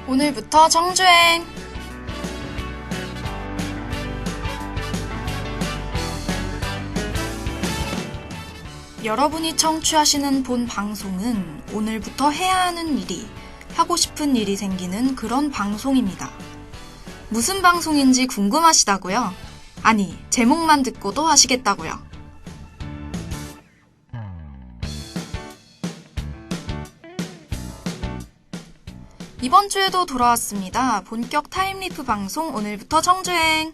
오늘부터 정주행! 여러분이 청취하시는 본 방송은 오늘부터 해야 하는 일이, 하고 싶은 일이 생기는 그런 방송입니다. 무슨 방송인지 궁금하시다고요? 아니, 제목만 듣고도 하시겠다고요? 이번 주에도 돌아왔습니다. 본격 타임리프 방송 오늘부터 정주행!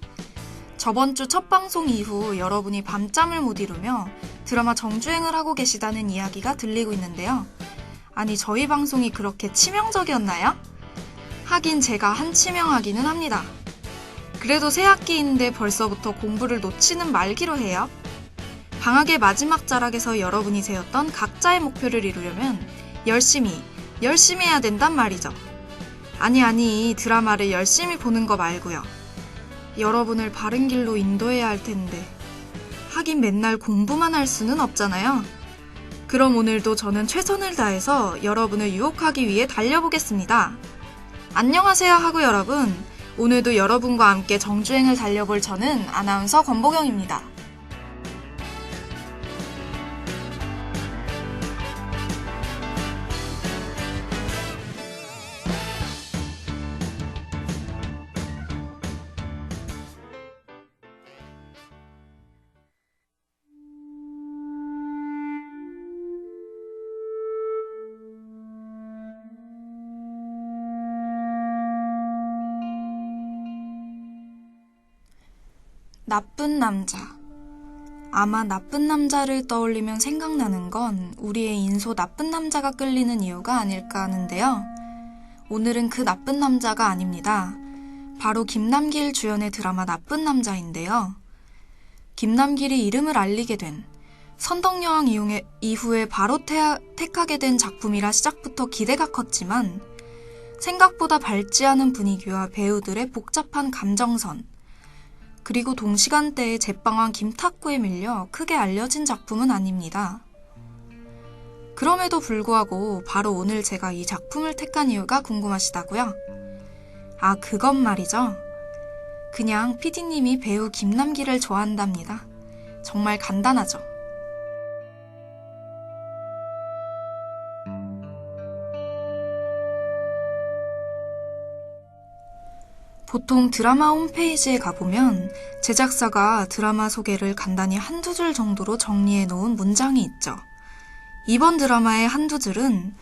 저번 주 첫 방송 이후 여러분이 밤잠을 못 이루며 드라마 정주행을 하고 계시다는 이야기가 들리고 있는데요. 아니, 저희 방송이 그렇게 치명적이었나요? 하긴 제가 한 치명하기는 합니다. 그래도 새 학기인데 벌써부터 공부를 놓치는 말기로 해요. 방학의 마지막 자락에서 여러분이 세웠던 각자의 목표를 이루려면 열심히 해야 된단 말이죠. 아니, 드라마를 열심히 보는 거 말고요. 여러분을 바른 길로 인도해야 할 텐데. 하긴 맨날 공부만 할 수는 없잖아요. 그럼 오늘도 저는 최선을 다해서 여러분을 유혹하기 위해 달려보겠습니다. 안녕하세요 하고 여러분. 오늘도 여러분과 함께 정주행을 달려볼 저는 아나운서 권보경입니다. 나쁜 남자. 아마 나쁜 남자를 떠올리면 생각나는 건 우리의 인소 나쁜 남자가 끌리는 이유가 아닐까 하는데요. 오늘은 그 나쁜 남자가 아닙니다. 바로 김남길 주연의 드라마 나쁜 남자인데요. 김남길이 이름을 알리게 된 선덕여왕 이후에 바로 택하게 된 작품이라 시작부터 기대가 컸지만 생각보다 밝지 않은 분위기와 배우들의 복잡한 감정선, 그리고 동시간대에 제빵왕 김탁구에 밀려 크게 알려진 작품은 아닙니다. 그럼에도 불구하고 바로 오늘 제가 이 작품을 택한 이유가 궁금하시다고요? 아, 그건 말이죠. 그냥 PD님이 배우 김남길을 좋아한답니다. 정말 간단하죠. 보통 드라마 홈페이지에 가보면 제작사가 드라마 소개를 간단히 한두 줄 정도로 정리해 놓은 문장이 있죠. 이번 드라마의 한두 줄은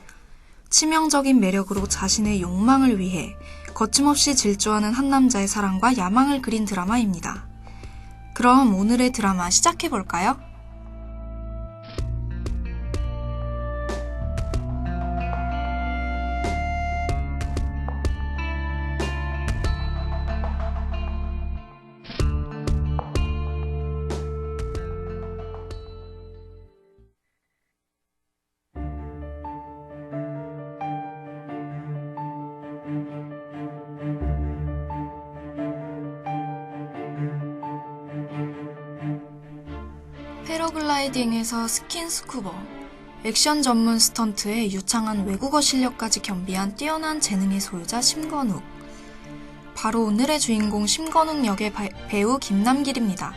치명적인 매력으로 자신의 욕망을 위해 거침없이 질주하는 한 남자의 사랑과 야망을 그린 드라마입니다. 그럼 오늘의 드라마 시작해볼까요? 패러글라이딩에서 스킨스쿠버, 액션 전문 스턴트에 유창한 외국어 실력까지 겸비한 뛰어난 재능의 소유자 심건욱. 바로 오늘의 주인공 심건욱 역의 배우 김남길입니다.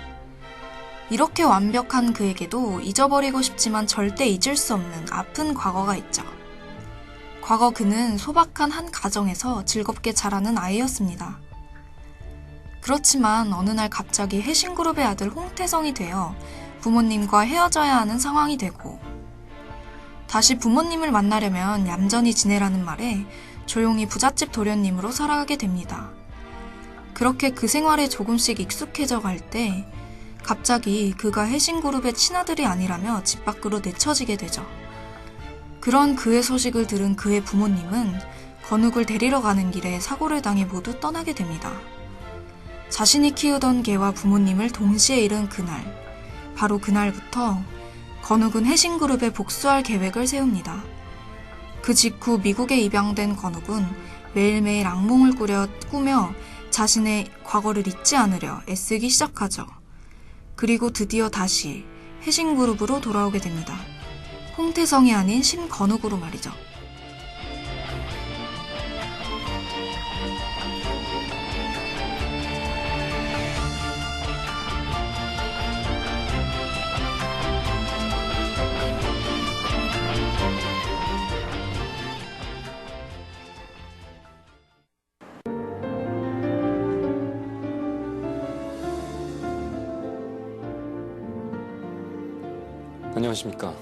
이렇게 완벽한 그에게도 잊어버리고 싶지만 절대 잊을 수 없는 아픈 과거가 있죠. 과거 그는 소박한 한 가정에서 즐겁게 자라는 아이였습니다. 그렇지만 어느 날 갑자기 해신그룹의 아들 홍태성이 되어 부모님과 헤어져야 하는 상황이 되고, 다시 부모님을 만나려면 얌전히 지내라는 말에 조용히 부잣집 도련님으로 살아가게 됩니다. 그렇게 그 생활에 조금씩 익숙해져 갈 때 갑자기 그가 해신그룹의 친아들이 아니라며 집 밖으로 내쳐지게 되죠. 그런 그의 소식을 들은 그의 부모님은 건욱을 데리러 가는 길에 사고를 당해 모두 떠나게 됩니다. 자신이 키우던 개와 부모님을 동시에 잃은 그날, 바로 그날부터 건욱은 해신그룹에 복수할 계획을 세웁니다. 그 직후 미국에 입양된 건욱은 매일매일 악몽을 꾸며 자신의 과거를 잊지 않으려 애쓰기 시작하죠. 그리고 드디어 다시 해신그룹으로 돌아오게 됩니다. 홍태성이 아닌 심건욱으로 말이죠. 안녕하십니까.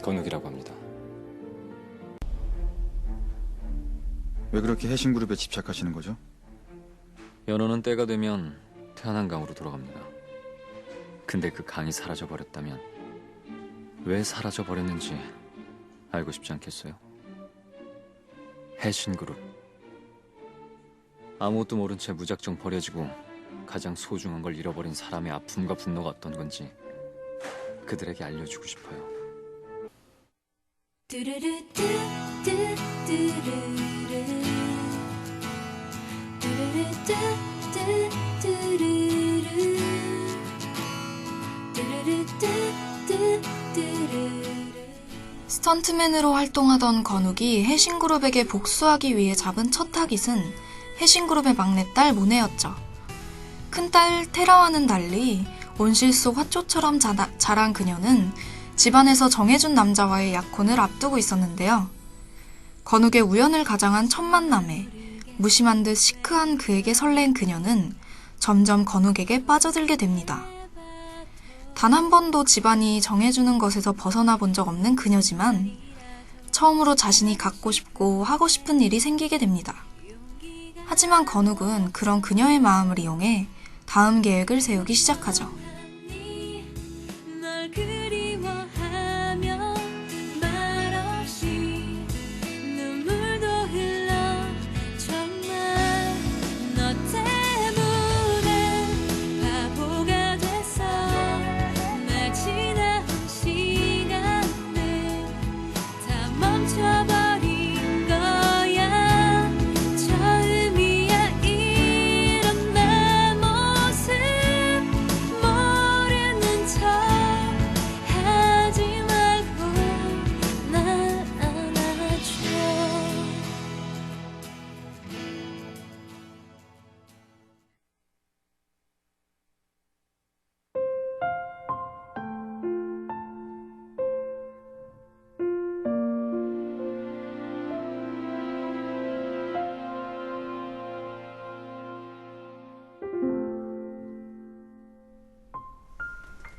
건욱이라고 합니다. 왜 그렇게 해신그룹에 집착하시는 거죠? 연호는 때가 되면 태안한강으로 돌아갑니다. 근데 그 강이 사라져버렸다면 왜 사라져버렸는지 알고 싶지 않겠어요? 해신그룹. 아무것도 모른 채 무작정 버려지고 가장 소중한 걸 잃어버린 사람의 아픔과 분노가 어떤 건지 그들에게 알려주고 싶어요. 스턴트맨으로 활동하던 건욱이 해신그룹에게 복수하기 위해 잡은 첫 타깃은 해신그룹의 막내딸 모네였죠. 큰딸 테라와는 달리 온실 속 화초처럼 자란 그녀는 집안에서 정해준 남자와의 약혼을 앞두고 있었는데요. 건욱의 우연을 가장한 첫 만남에 무심한 듯 시크한 그에게 설렌 그녀는 점점 건욱에게 빠져들게 됩니다. 단 한 번도 집안이 정해주는 것에서 벗어나 본 적 없는 그녀지만 처음으로 자신이 갖고 싶고 하고 싶은 일이 생기게 됩니다. 하지만 건욱은 그런 그녀의 마음을 이용해 다음 계획을 세우기 시작하죠.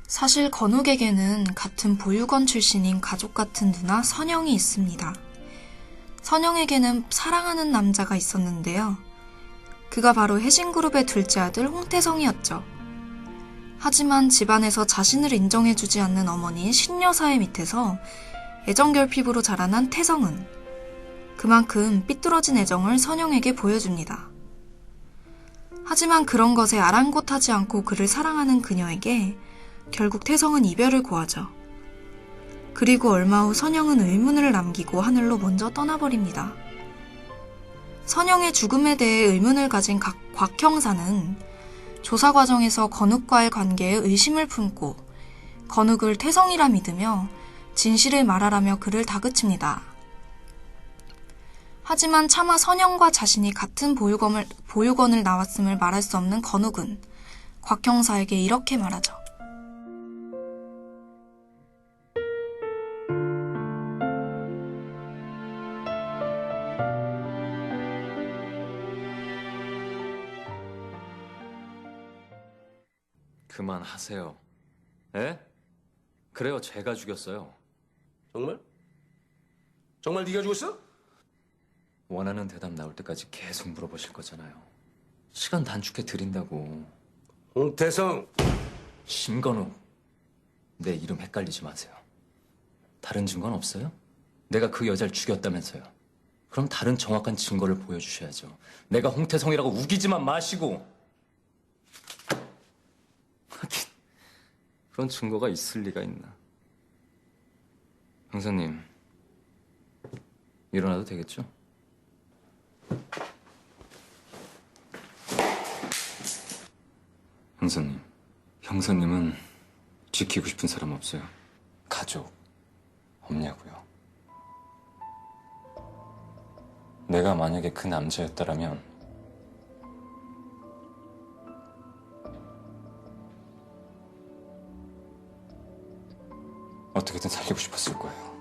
사실 건욱에게는 같은 보육원 출신인 가족 같은 누나 선영이 있습니다. 선영에게는 사랑하는 남자가 있었는데요. 그가 바로 해신그룹의 둘째 아들 홍태성이었죠. 하지만 집안에서 자신을 인정해주지 않는 어머니인 신여사의 밑에서 애정결핍으로 자라난 태성은 그만큼 삐뚤어진 애정을 선영에게 보여줍니다. 하지만 그런 것에 아랑곳하지 않고 그를 사랑하는 그녀에게 결국 태성은 이별을 고하죠. 그리고 얼마 후 선영은 의문을 남기고 하늘로 먼저 떠나버립니다. 선영의 죽음에 대해 의문을 가진 곽 형사는 조사 과정에서 건욱과의 관계에 의심을 품고 건욱을 태성이라 믿으며 진실을 말하라며 그를 다그칩니다. 하지만 차마 선영과 자신이 같은 보육원을 나왔음을 말할 수 없는 건욱은 곽 형사에게 이렇게 말하죠. 그만하세요. 에? 그래요, 제가 죽였어요. 정말? 정말 네가 죽었어? 원하는 대답 나올 때까지 계속 물어보실 거잖아요. 시간 단축해 드린다고. 홍태성. 심건욱. 내 이름 헷갈리지 마세요. 다른 증거는 없어요? 내가 그 여자를 죽였다면서요. 그럼 다른 정확한 증거를 보여주셔야죠. 내가 홍태성이라고 우기지만 마시고. 하긴 그런 증거가 있을 리가 있나. 형사님, 일어나도 되겠죠? 형사님은 지키고 싶은 사람 없어요? 가족 없냐고요? 내가 만약에 그 남자였다라면 어떻게든 살리고 싶었을 거예요.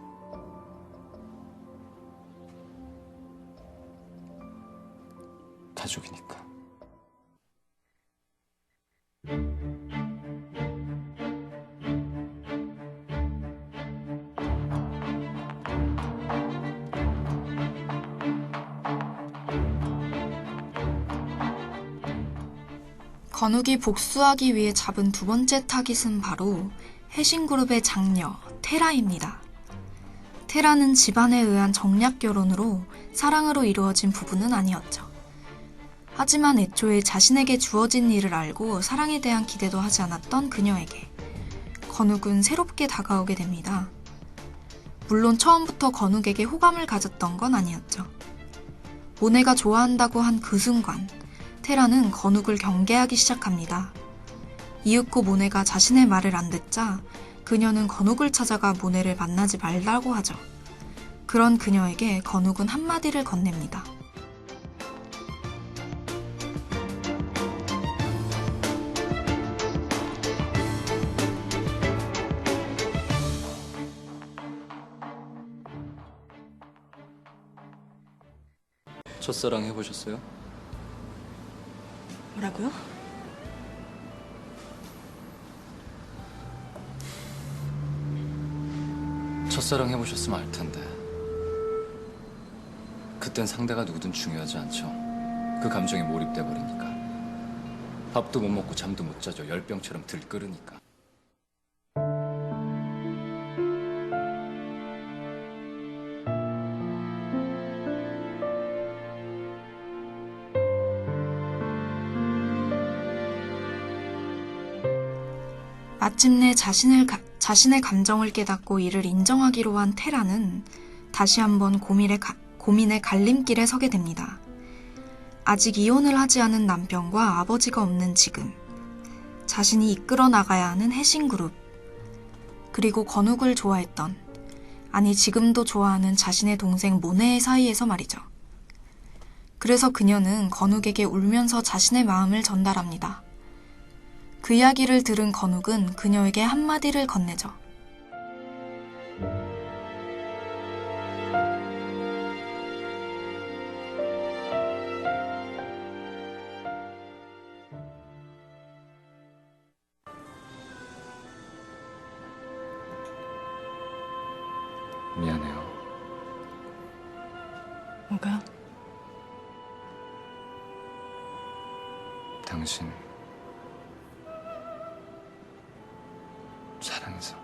가족이니까. 건욱이 복수하기 위해 잡은 두 번째 타깃은 바로 해신그룹의 장녀 테라입니다. 테라는 집안에 의한 정략 결혼으로 사랑으로 이루어진 부부는 아니었죠. 하지만 애초에 자신에게 주어진 일을 알고 사랑에 대한 기대도 하지 않았던 그녀에게 건욱은 새롭게 다가오게 됩니다. 물론 처음부터 건욱에게 호감을 가졌던 건 아니었죠. 모네가 좋아한다고 한 그 순간 테라는 건욱을 경계하기 시작합니다. 이윽고 모네가 자신의 말을 안 듣자 그녀는 건욱을 찾아가 모네를 만나지 말라고 하죠. 그런 그녀에게 건욱은 한마디를 건넵니다. 첫사랑 해보셨어요? 뭐라고요? 첫사랑 해보셨으면 알 텐데. 그땐 상대가 누구든 중요하지 않죠. 그 감정에 몰입돼 버리니까. 밥도 못 먹고 잠도 못 자죠. 열병처럼 들끓으니까. 마침내 자신의 감정을 깨닫고 이를 인정하기로 한 테라는 다시 한번 고민의 갈림길에 서게 됩니다. 아직 이혼을 하지 않은 남편과 아버지가 없는 지금, 자신이 이끌어 나가야 하는 해신그룹, 그리고 건욱을 좋아했던, 아니 지금도 좋아하는 자신의 동생 모네의 사이에서 말이죠. 그래서 그녀는 건욱에게 울면서 자신의 마음을 전달합니다. 그 이야기를 들은 건욱은 그녀에게 한마디를 건네죠. 미안해요. 뭐가요? 당신 사랑해서.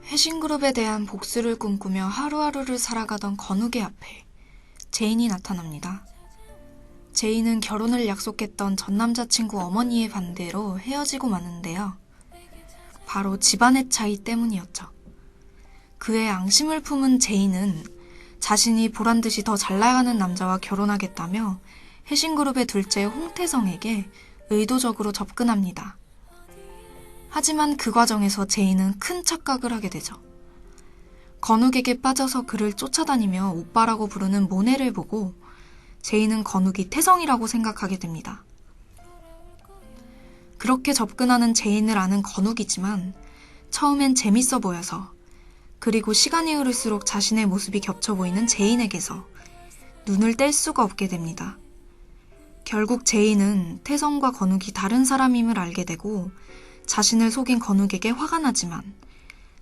해신그룹에 대한 복수를 꿈꾸며 하루하루를 살아가던 건욱의 앞에 제인이 나타납니다. 제인은 결혼을 약속했던 전 남자친구 어머니의 반대로 헤어지고 마는데요. 바로 집안의 차이 때문이었죠. 그의 앙심을 품은 제인은 자신이 보란듯이 더 잘나가는 남자와 결혼하겠다며 해신그룹의 둘째 홍태성에게 의도적으로 접근합니다. 하지만 그 과정에서 제인은 큰 착각을 하게 되죠. 건욱에게 빠져서 그를 쫓아다니며 오빠라고 부르는 모네를 보고 제인은 건욱이 태성이라고 생각하게 됩니다. 그렇게 접근하는 제인을 아는 건욱이지만 처음엔 재밌어 보여서, 그리고 시간이 흐를수록 자신의 모습이 겹쳐 보이는 제인에게서 눈을 뗄 수가 없게 됩니다. 결국 제인은 태성과 건욱이 다른 사람임을 알게 되고 자신을 속인 건욱에게 화가 나지만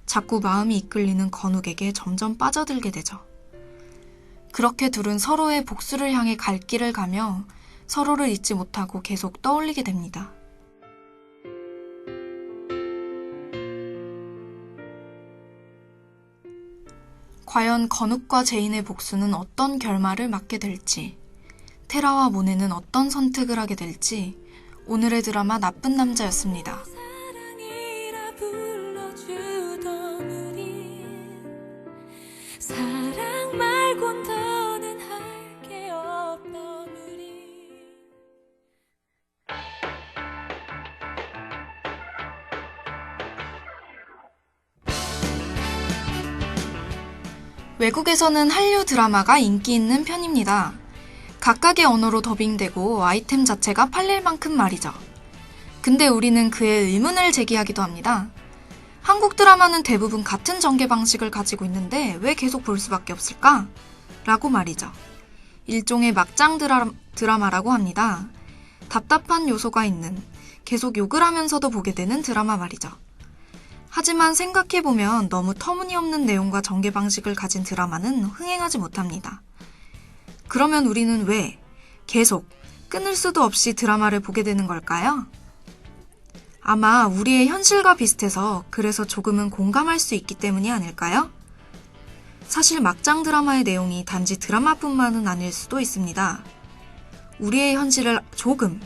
자꾸 마음이 이끌리는 건욱에게 점점 빠져들게 되죠. 그렇게 둘은 서로의 복수를 향해 갈 길을 가며 서로를 잊지 못하고 계속 떠올리게 됩니다. 과연 건욱과 제인의 복수는 어떤 결말을 맞게 될지, 테라와 모네는 어떤 선택을 하게 될지, 오늘의 드라마 나쁜 남자였습니다. 사랑이라 불러주던 우린 사랑 말곤 더는 할 게 없던 우리. 외국에서는 한류 드라마가 인기 있는 편입니다. 각각의 언어로 더빙되고 아이템 자체가 팔릴 만큼 말이죠. 근데 우리는 그에 의문을 제기하기도 합니다. 한국 드라마는 대부분 같은 전개 방식을 가지고 있는데 왜 계속 볼 수밖에 없을까? 라고 말이죠. 일종의 막장 드라마라고 합니다. 답답한 요소가 있는, 계속 욕을 하면서도 보게 되는 드라마 말이죠. 하지만 생각해보면 너무 터무니없는 내용과 전개 방식을 가진 드라마는 흥행하지 못합니다. 그러면 우리는 왜 계속 끊을 수도 없이 드라마를 보게 되는 걸까요? 아마 우리의 현실과 비슷해서 그래서 조금은 공감할 수 있기 때문이 아닐까요? 사실 막장 드라마의 내용이 단지 드라마뿐만은 아닐 수도 있습니다. 우리의 현실을 조금,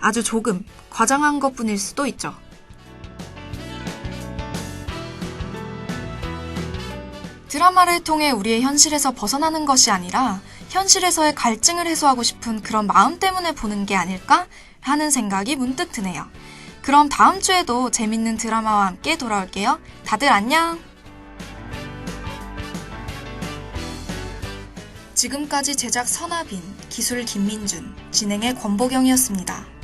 아주 조금 과장한 것뿐일 수도 있죠. 드라마를 통해 우리의 현실에서 벗어나는 것이 아니라 현실에서의 갈증을 해소하고 싶은 그런 마음 때문에 보는 게 아닐까 하는 생각이 문득 드네요. 그럼 다음 주에도 재밌는 드라마와 함께 돌아올게요. 다들 안녕! 지금까지 제작 선하빈, 기술 김민준, 진행의 권보경이었습니다.